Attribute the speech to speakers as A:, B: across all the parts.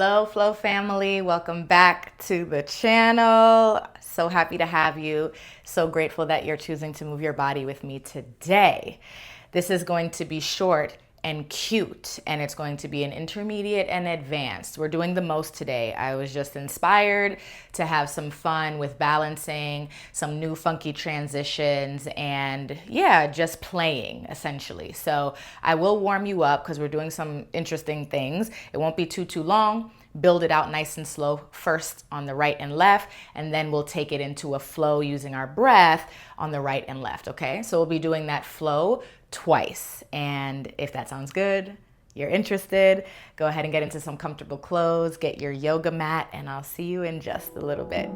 A: Hello, Flow family. Welcome back to the channel. So happy to have you. So grateful that you're choosing to move your body with me today. This is going to be short and cute, and it's going to be an intermediate and advanced. We're doing the most today. I was just inspired to have some fun with balancing some new funky transitions and yeah, just playing essentially. So I will warm you up because we're doing some interesting things. It won't be too long. Build it out nice and slow first on the right and left, and then we'll take it into a flow using our breath on the right and left, okay? So we'll be doing that flow twice. And if that sounds good, you're interested, go ahead and get into some comfortable clothes, get your yoga mat, and I'll see you in just a little bit.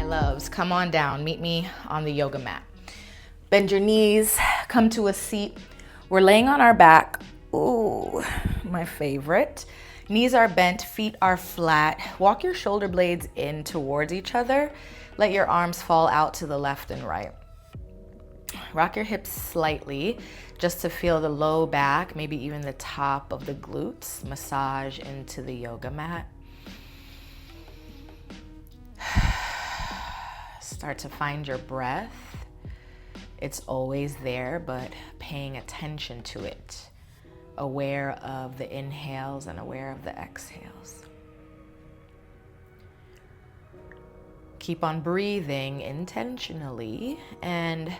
A: Loves, come on down, meet me on the yoga mat. Bend your knees, come to a seat. We're laying on our back. Ooh, my favorite. Knees are bent, feet are flat. Walk your shoulder blades in towards each other. Let your arms fall out to the left and right. Rock your hips slightly just to feel the low back, maybe even the top of the glutes. Massage into the yoga mat. Start to find your breath. It's always there, but paying attention to it. Aware of the inhales and aware of the exhales. Keep on breathing intentionally, and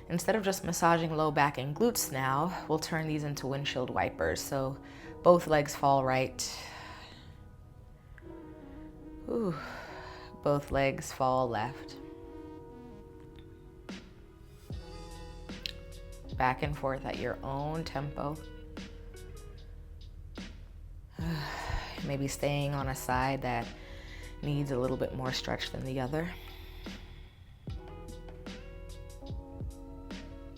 A: instead of just massaging low back and glutes now, we'll turn these into windshield wipers. So both legs fall right. Ooh. Both legs fall left. Back and forth at your own tempo. Maybe staying on a side that needs a little bit more stretch than the other.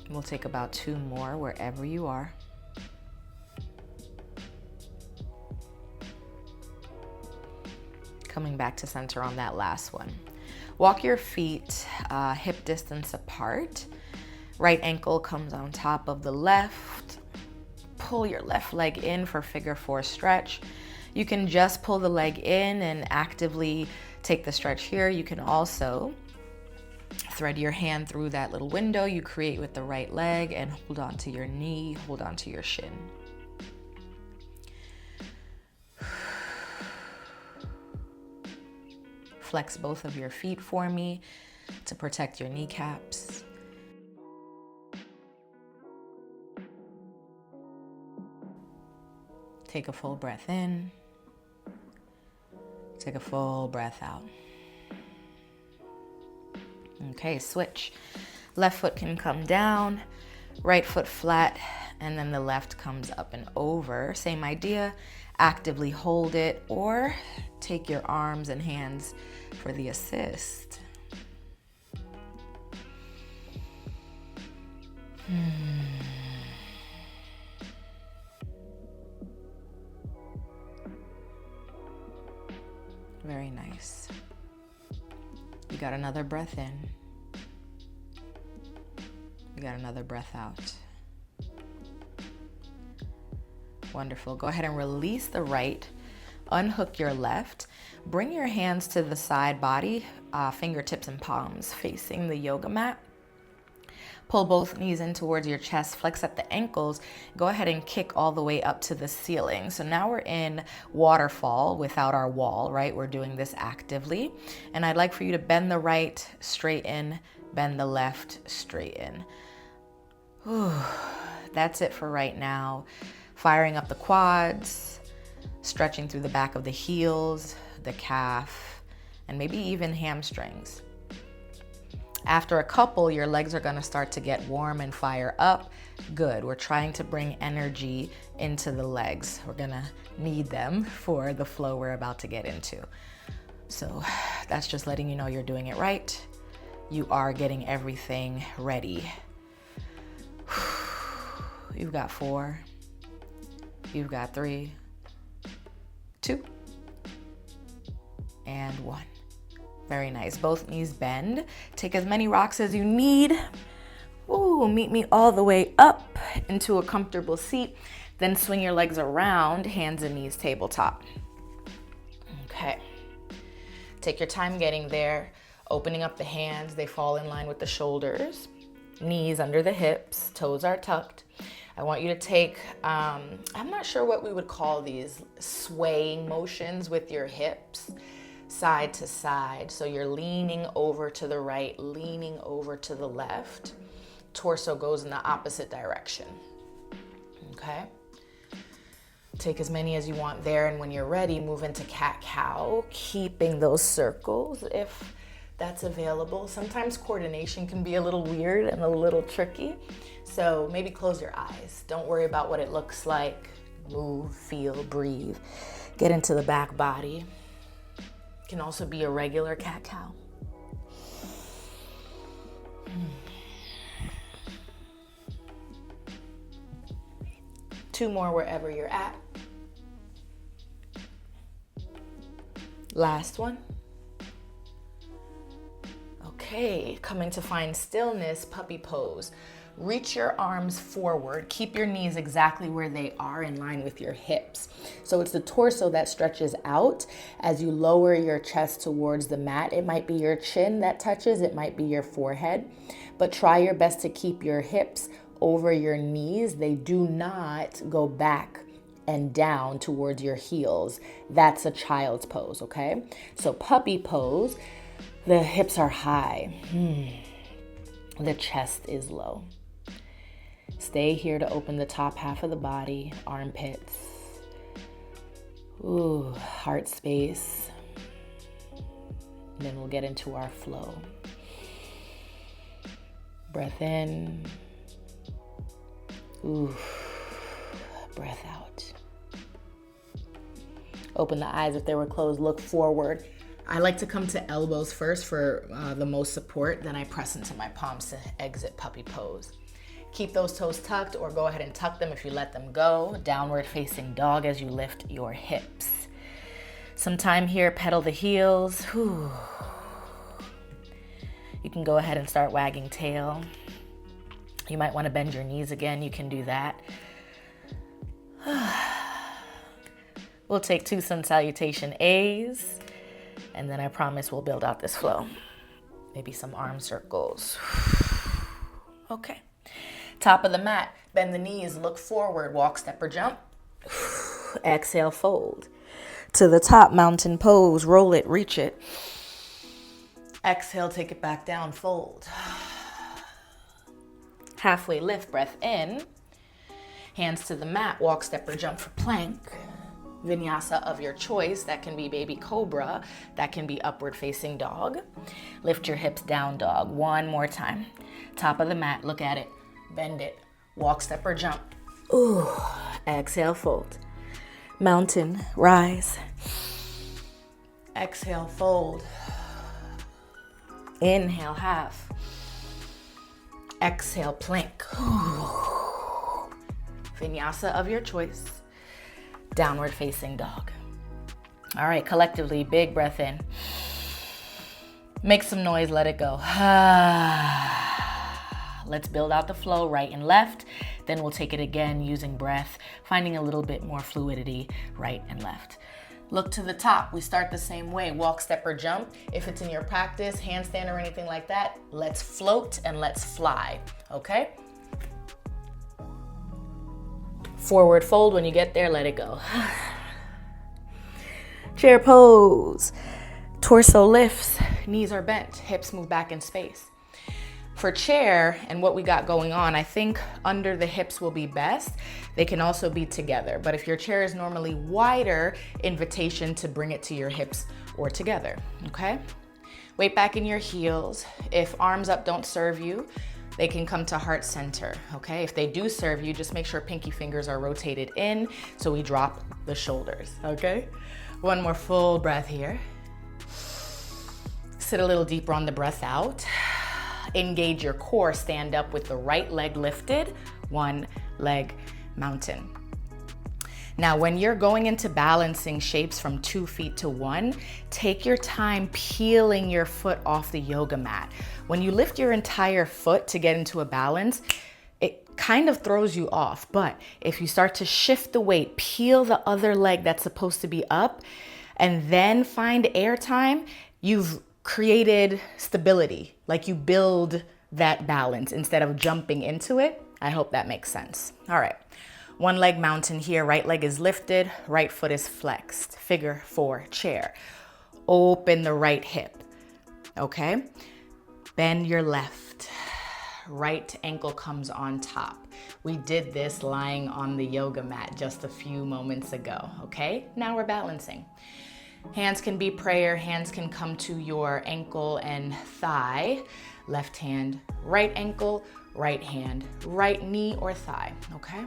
A: We'll take about 2 more wherever you are. Coming back to center on that last one. Walk your feet hip distance apart. Right ankle comes on top of the left. Pull your left leg in for figure 4 stretch. You can just pull the leg in and actively take the stretch here. You can also thread your hand through that little window you create with the right leg and hold on to your knee, hold on to your shin. Flex both of your feet for me to protect your kneecaps. Take a full breath in. Take a full breath out. Okay, switch. Left foot can come down, right foot flat, and then the left comes up and over. Same idea, actively hold it or take your arms and hands for the assist. Very nice. You got another breath in. You got another breath out. Wonderful. Go ahead and release the right. Unhook your left. Bring your hands to the side body, fingertips and palms facing the yoga mat. Pull both knees in towards your chest, flex at the ankles. Go ahead and kick all the way up to the ceiling. So now we're in waterfall without our wall, right? We're doing this actively. And I'd like for you to bend the right, straighten, bend the left, straighten. Whew. That's it for right now. Firing up the quads, stretching through the back of the heels, the calf, and maybe even hamstrings. After a couple, your legs are gonna start to get warm and fire up. Good, we're trying to bring energy into the legs. We're gonna need them for the flow we're about to get into. So that's just letting you know you're doing it right. You are getting everything ready. You've got 4, you've got 3, 2, and 1. Very nice. Both knees bend. Take as many rocks as you need. Ooh, meet me all the way up into a comfortable seat. Then swing your legs around, hands and knees tabletop. Okay. Take your time getting there. Opening up the hands, they fall in line with the shoulders. Knees under the hips, toes are tucked. I want you to take, I'm not sure what we would call these, swaying motions with your hips, side to side. So you're leaning over to the right, leaning over to the left. Torso goes in the opposite direction. Okay? Take as many as you want there, and when you're ready, move into cat-cow, keeping those circles if that's available. Sometimes coordination can be a little weird and a little tricky, so maybe close your eyes. Don't worry about what it looks like. Move, feel, breathe. Get into the back body. It can also be a regular cat-cow. 2 more wherever you're at. Last one. Okay, coming to find stillness, puppy pose. Reach your arms forward. Keep your knees exactly where they are in line with your hips. So it's the torso that stretches out as you lower your chest towards the mat. It might be your chin that touches, it might be your forehead, but try your best to keep your hips over your knees. They do not go back and down towards your heels. That's a child's pose, okay? So puppy pose, the hips are high. The chest is low. Stay here to open the top half of the body, armpits. Ooh, heart space. And then we'll get into our flow. Breath in. Ooh, breath out. Open the eyes if they were closed, look forward. I like to come to elbows first for the most support, then I press into my palms to exit puppy pose. Keep those toes tucked, or go ahead and tuck them if you let them go. Downward facing dog as you lift your hips. Some time here, pedal the heels. Whew. You can go ahead and start wagging tail. You might want to bend your knees again, you can do that. We'll take 2 sun salutation A's, and then I promise we'll build out this flow. Maybe some arm circles. Okay. Top of the mat, bend the knees, look forward, walk, step, or jump. Exhale, fold. To the top, mountain pose, roll it, reach it. Exhale, take it back down, fold. Halfway lift, breath in. Hands to the mat, walk, step, or jump for plank. Vinyasa of your choice. That can be baby cobra. That can be upward facing dog. Lift your hips, down dog. One more time. Top of the mat, look at it. Bend it. Walk, step, or jump. Ooh. Exhale, fold. Mountain, rise. Exhale, fold. Inhale, half. Exhale, plank. Vinyasa of your choice. Downward facing dog. All right, collectively, big breath in. Make some noise, let it go. Let's build out the flow right and left. Then we'll take it again using breath, finding a little bit more fluidity right and left. Look to the top. We start the same way. Walk, step, or jump. If it's in your practice, handstand or anything like that, let's float and let's fly, okay? Forward fold. When you get there, let it go. Chair pose. Torso lifts, knees are bent, hips move back in space. For chair and what we got going on, I think under the hips will be best. They can also be together, but if your chair is normally wider, invitation to bring it to your hips or together, okay? Weight back in your heels. If arms up don't serve you, they can come to heart center, okay? If they do serve you, just make sure pinky fingers are rotated in so we drop the shoulders, okay? One more full breath here. Sit a little deeper on the breath out. Engage your core, stand up with the right leg lifted, one leg mountain. Now, when you're going into balancing shapes from 2 feet to 1, take your time peeling your foot off the yoga mat. When you lift your entire foot to get into a balance, it kind of throws you off. But if you start to shift the weight, peel the other leg that's supposed to be up, and then find air time, you've created stability. Like you build that balance instead of jumping into it. I hope that makes sense. All right. 1 leg mountain here. Right leg is lifted. Right foot is flexed. Figure 4 chair. Open the right hip. Okay. Bend your left. Right ankle comes on top. We did this lying on the yoga mat just a few moments ago. Okay. Now we're balancing. Hands can be prayer. Hands can come to your ankle and thigh. Left hand, right ankle, right hand, right knee or thigh, okay?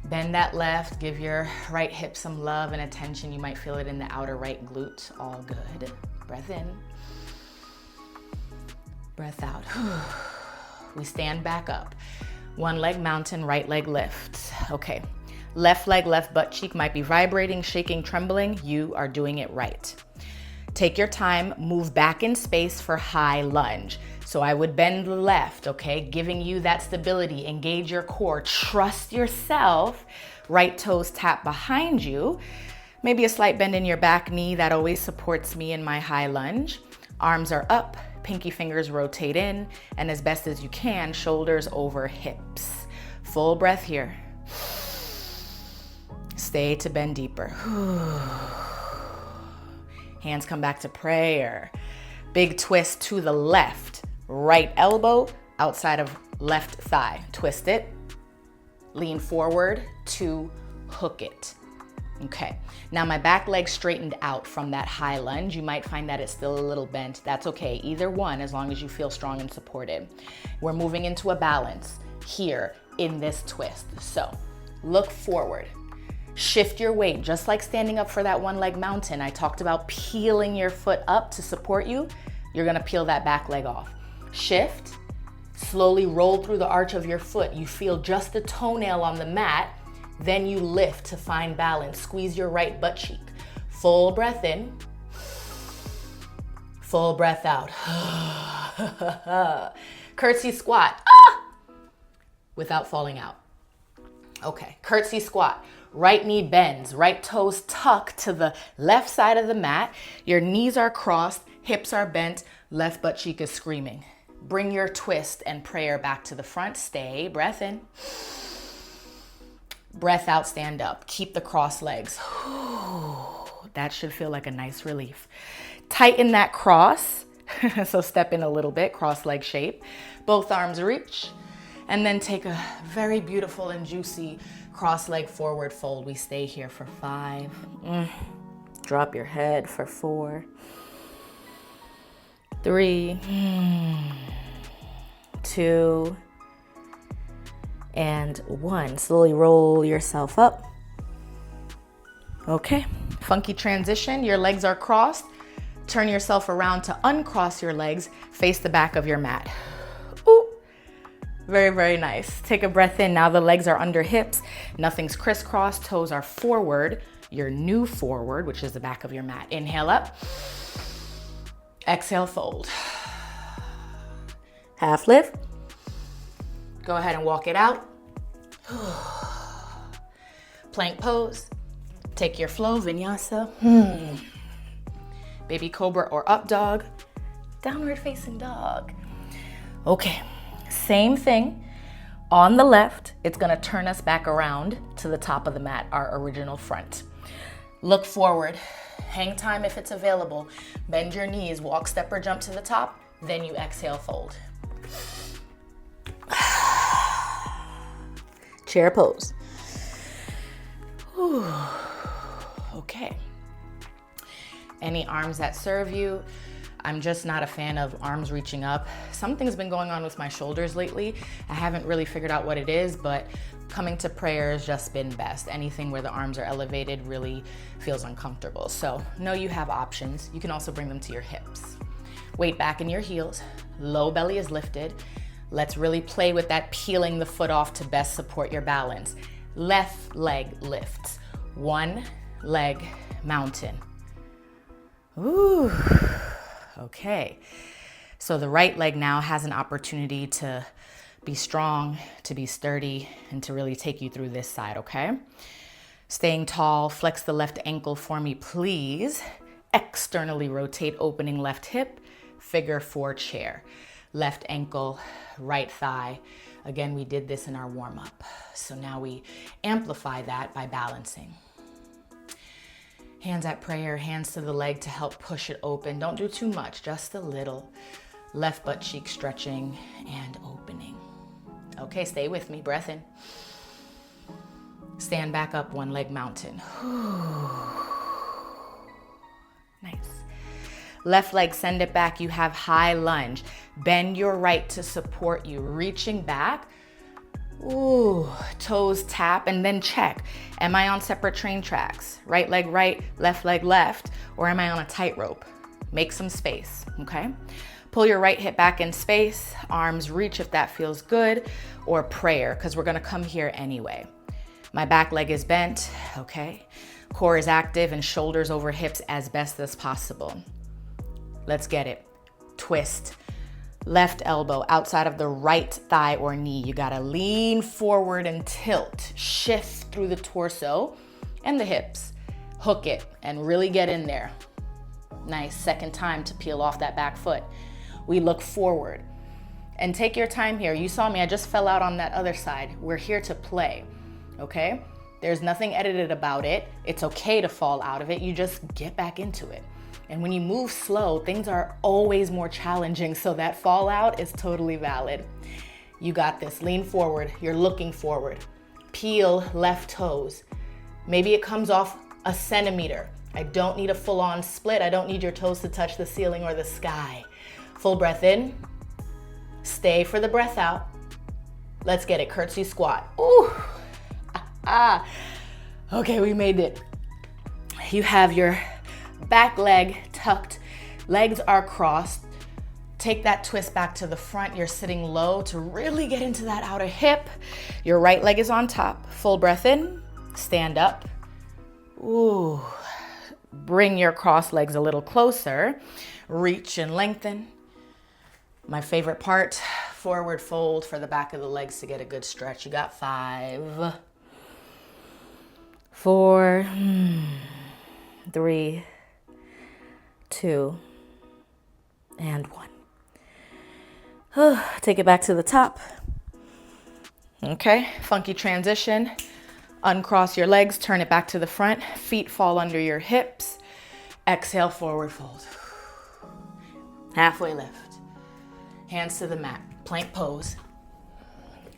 A: Bend that left, give your right hip some love and attention. You might feel it in the outer right glute, all good. Breath in, breath out. We stand back up. 1 leg mountain, right leg lift, okay. Left leg, left butt cheek might be vibrating, shaking, trembling. You are doing it right. Take your time, move back in space for high lunge. So I would bend the left, okay? Giving you that stability, engage your core, trust yourself. Right toes tap behind you. Maybe a slight bend in your back knee, that always supports me in my high lunge. Arms are up, pinky fingers rotate in, and as best as you can, shoulders over hips. Full breath here. Stay to bend deeper. Hands come back to prayer. Big twist to the left. Right elbow outside of left thigh. Twist it. Lean forward to hook it. Okay. Now my back leg straightened out from that high lunge. You might find that it's still a little bent. That's okay. Either one, as long as you feel strong and supported. We're moving into a balance here in this twist. So look forward. Shift your weight, just like standing up for that 1 leg mountain. I talked about peeling your foot up to support you. You're gonna peel that back leg off. Shift, slowly roll through the arch of your foot. You feel just the toenail on the mat, then you lift to find balance. Squeeze your right butt cheek. Full breath in, full breath out. Curtsy squat, without falling out. Okay, curtsy squat. Right knee bends, right toes tuck to the left side of the mat. Your knees are crossed, hips are bent, left butt cheek is screaming. Bring your twist and prayer back to the front. Stay, breath in. Breath out, stand up. Keep the crossed legs. That should feel like a nice relief. Tighten that cross. So step in a little bit, cross leg shape. Both arms reach. And then take a very beautiful and juicy cross leg forward fold. We stay here for 5. Drop your head for 4. 3, 2, and 1. Slowly roll yourself up. Okay, funky transition. Your legs are crossed. Turn yourself around to uncross your legs. Face the back of your mat. Ooh. Very, very nice. Take a breath in. Now the legs are under hips. Nothing's crisscrossed. Toes are forward. Your new forward, which is the back of your mat. Inhale up. Exhale, fold. Half lift. Go ahead and walk it out. Plank pose. Take your flow, vinyasa. Baby cobra or up dog. Downward facing dog. Okay, same thing. On the left, it's gonna turn us back around to the top of the mat, our original front. Look forward. Hang time if it's available. Bend your knees, walk, step, or jump to the top. Then you exhale, fold. Chair pose. Whew. Okay. Any arms that serve you. I'm just not a fan of arms reaching up. Something's been going on with my shoulders lately. I haven't really figured out what it is, but coming to prayer has just been best. Anything where the arms are elevated really feels uncomfortable. So know you have options. You can also bring them to your hips. Weight back in your heels. Low belly is lifted. Let's really play with that peeling the foot off to best support your balance. Left leg lifts. One leg mountain. Ooh, okay. So the right leg now has an opportunity to be strong, to be sturdy, and to really take you through this side, okay? Staying tall, flex the left ankle for me, please. Externally rotate, opening left hip, figure 4 chair. Left ankle, right thigh. Again, we did this in our warm-up. So now we amplify that by balancing. Hands at prayer, hands to the leg to help push it open. Don't do too much, just a little. Left butt cheek stretching and opening. Okay, stay with me, breath in. Stand back up, one leg mountain. Nice. Left leg, send it back. You have high lunge. Bend your right to support you, reaching back. Ooh, toes tap and then check. Am I on separate train tracks? Right leg right, left, or am I on a tightrope? Make some space, okay? Pull your right hip back in space, arms reach if that feels good, or prayer, because we're gonna come here anyway. My back leg is bent, okay? Core is active and shoulders over hips as best as possible. Let's get it. Twist. Left elbow outside of the right thigh or knee. You gotta lean forward and tilt. Shift through the torso and the hips. Hook it and really get in there. Nice, second time to peel off that back foot. We look forward. And take your time here. You saw me, I just fell out on that other side. We're here to play, okay? There's nothing edited about it. It's okay to fall out of it. You just get back into it. And when you move slow, things are always more challenging, so that fallout is totally valid. You got this. Lean forward. You're looking forward. Peel left toes. Maybe it comes off a centimeter. I don't need a full-on split. I don't need your toes to touch the ceiling or the sky. Full breath in. Stay for the breath out. Let's get it. Curtsy squat. Ooh. Okay, we made it. You have your back leg tucked, legs are crossed. Take that twist back to the front. You're sitting low to really get into that outer hip. Your right leg is on top. Full breath in, stand up. Ooh, bring your cross legs a little closer. Reach and lengthen. My favorite part, forward fold for the back of the legs to get a good stretch. You got 5, 4, 3, 2, and 1. Take it back to the top. Okay, funky transition. Uncross your legs, turn it back to the front. Feet fall under your hips. Exhale, forward fold. Halfway lift. Hands to the mat, plank pose.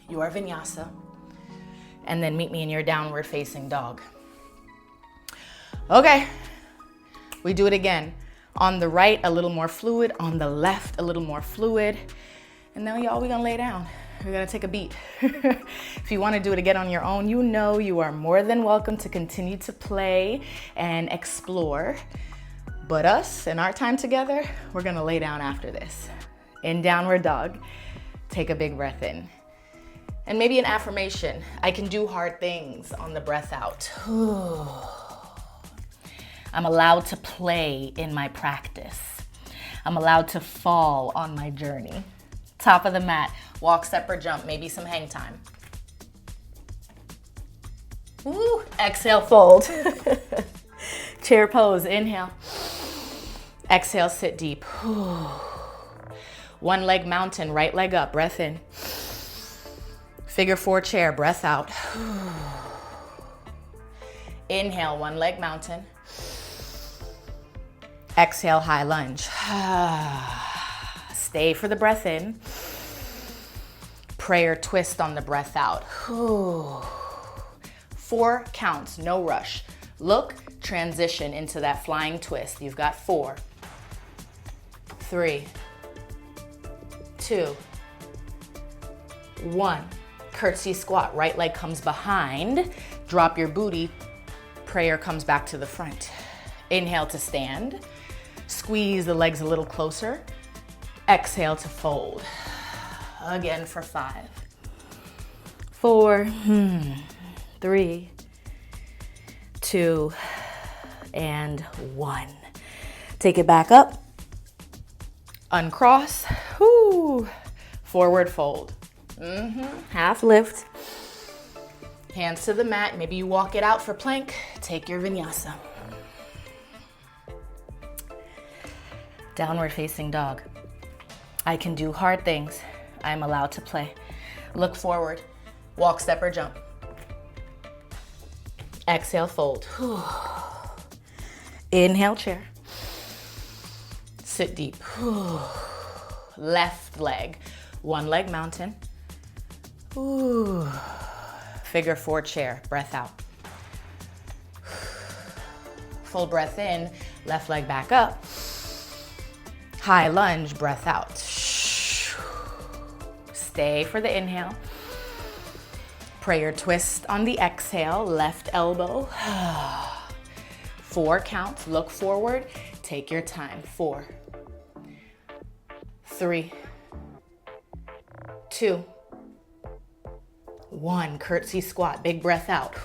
A: You are Vinyasa. And then meet me in your downward facing dog. Okay, we do it again. On the right, a little more fluid. On the left, a little more fluid. And now y'all, we're gonna lay down. We're gonna take a beat. If you wanna do it again on your own, you know you are more than welcome to continue to play and explore. But us, in our time together, we're gonna lay down after this. In downward dog, take a big breath in. And maybe an affirmation. I can do hard things on the breath out. I'm allowed to play in my practice. I'm allowed to fall on my journey. Top of the mat, walk, step, or jump, maybe some hang time. Woo. Exhale, fold. Chair pose, inhale. Exhale, sit deep. One leg mountain, right leg up, breath in. Figure 4 chair, breath out. Inhale, one leg mountain. Exhale, high lunge. Stay for the breath in. Prayer twist on the breath out. 4 counts, no rush. Look, transition into that flying twist. You've got 4, 3, 2, 1. Curtsy squat, right leg comes behind. Drop your booty, prayer comes back to the front. Inhale to stand. Squeeze the legs a little closer. Exhale to fold. Again for 5, 4, 3, 2, and 1. Take it back up. Uncross. Whoo. Forward fold. Half lift. Hands to the mat. Maybe you walk it out for plank. Take your vinyasa. Downward facing dog. I can do hard things. I'm allowed to play. Look forward. Walk, step, or jump. Exhale, fold. Inhale, chair. Sit deep. Left leg. One leg mountain. Figure 4 chair. Breath out. Full breath in. Left leg back up. High lunge. Breath out. Stay for the inhale. Prayer twist on the exhale. Left elbow. 4 counts. Look forward. Take your time. 4, 3, 2, 1. Curtsy squat. Big breath out.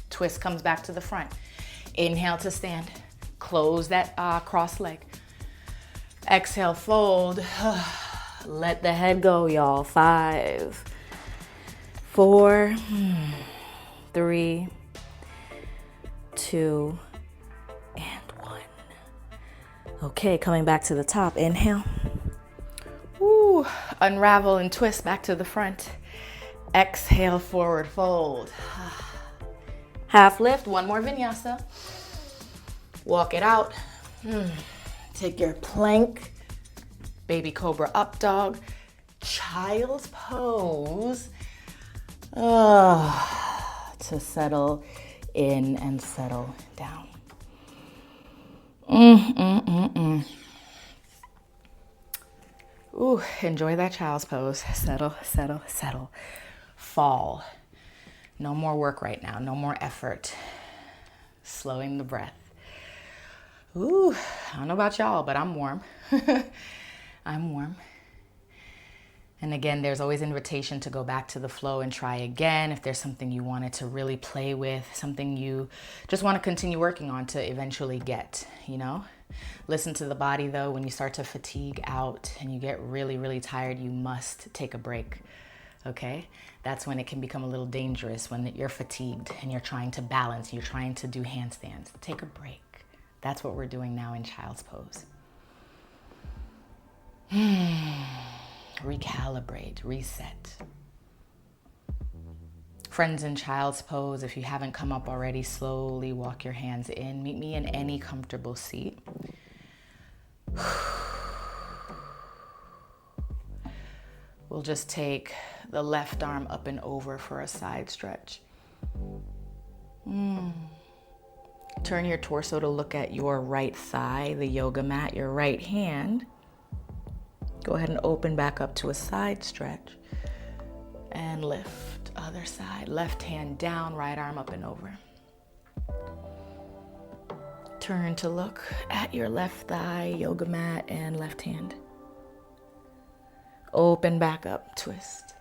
A: Twist comes back to the front. Inhale to stand. Close that cross leg. Exhale, fold. Let the head go, y'all. 5, 4, 3, 2, and 1. Okay, coming back to the top. Inhale. Unravel and twist back to the front. Exhale, forward fold. Half lift, 1 more vinyasa. Walk it out. Take your plank. Baby cobra up dog. Child's pose. To settle in and settle down. Enjoy that child's pose. Settle, settle, settle. Fall. No more work right now. No more effort. Slowing the breath. I don't know about y'all, but I'm warm. I'm warm. And again, there's always invitation to go back to the flow and try again. If there's something you wanted to really play with, something you just want to continue working on to eventually get, you know? Listen to the body though. When you start to fatigue out and you get really, really tired, you must take a break, okay? That's when it can become a little dangerous, when you're fatigued and you're trying to balance, you're trying to do handstands. Take a break. That's what we're doing now in child's pose. Recalibrate, reset. Friends in child's pose, if you haven't come up already, slowly walk your hands in. Meet me in any comfortable seat. We'll just take the left arm up and over for a side stretch. Turn your torso to look at your right thigh, the yoga mat, your right hand. Go ahead and open back up to a side stretch and lift. Other side, left hand down, right arm up and over. Turn to look at your left thigh, yoga mat, and left hand. Open back up, twist,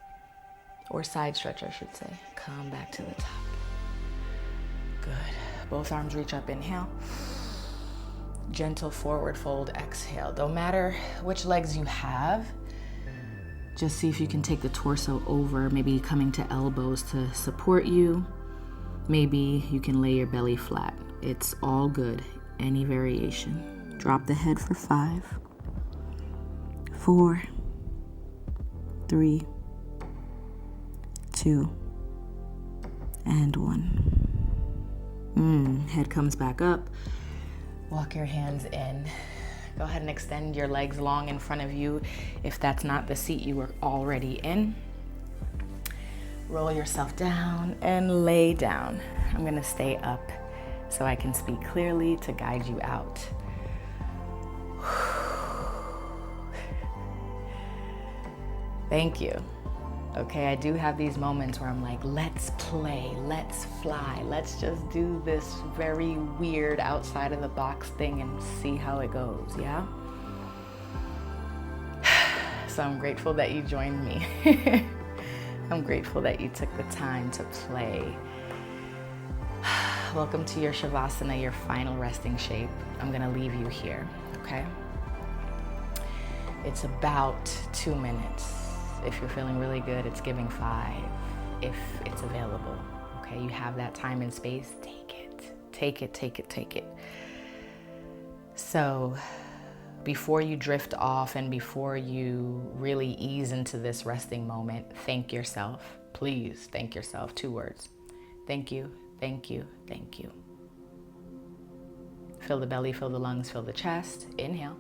A: or side stretch, I should say. Come back to the top. Good. Both arms reach up, inhale. Gentle forward fold, exhale. Don't matter which legs you have. Just see if you can take the torso over, maybe coming to elbows to support you. Maybe you can lay your belly flat. It's all good, any variation. Drop the head for 5, 4, 3, 2, and 1. Head comes back up. Walk your hands in. Go ahead and extend your legs long in front of you if that's not the seat you were already in. Roll yourself down and lay down. I'm gonna stay up so I can speak clearly to guide you out. Thank you. Okay, I do have these moments where I'm like, let's play, let's fly, let's just do this very weird outside of the box thing and see how it goes, yeah? So I'm grateful that you joined me. I'm grateful that you took the time to play. welcome to your Shavasana, your final resting shape. I'm gonna leave you here, okay? It's about 2 minutes. If you're feeling really good, it's giving 5, if it's available, okay? You have that time and space, take it, take it, take it, take it. So before you drift off and before you really ease into this resting moment, thank yourself. Please thank yourself. 2 words. Thank you, thank you, thank you. Fill the belly, fill the lungs, fill the chest. Inhale.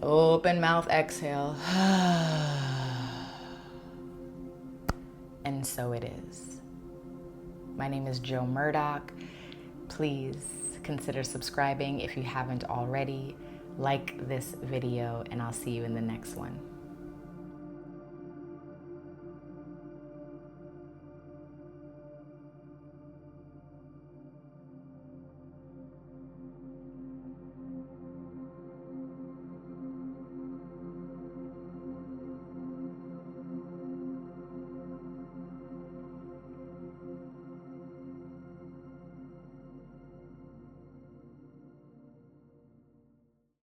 A: Open mouth, exhale. And so it is. My name is Jo Murdock. Please consider subscribing if you haven't already. Like this video, and I'll see you in the next one.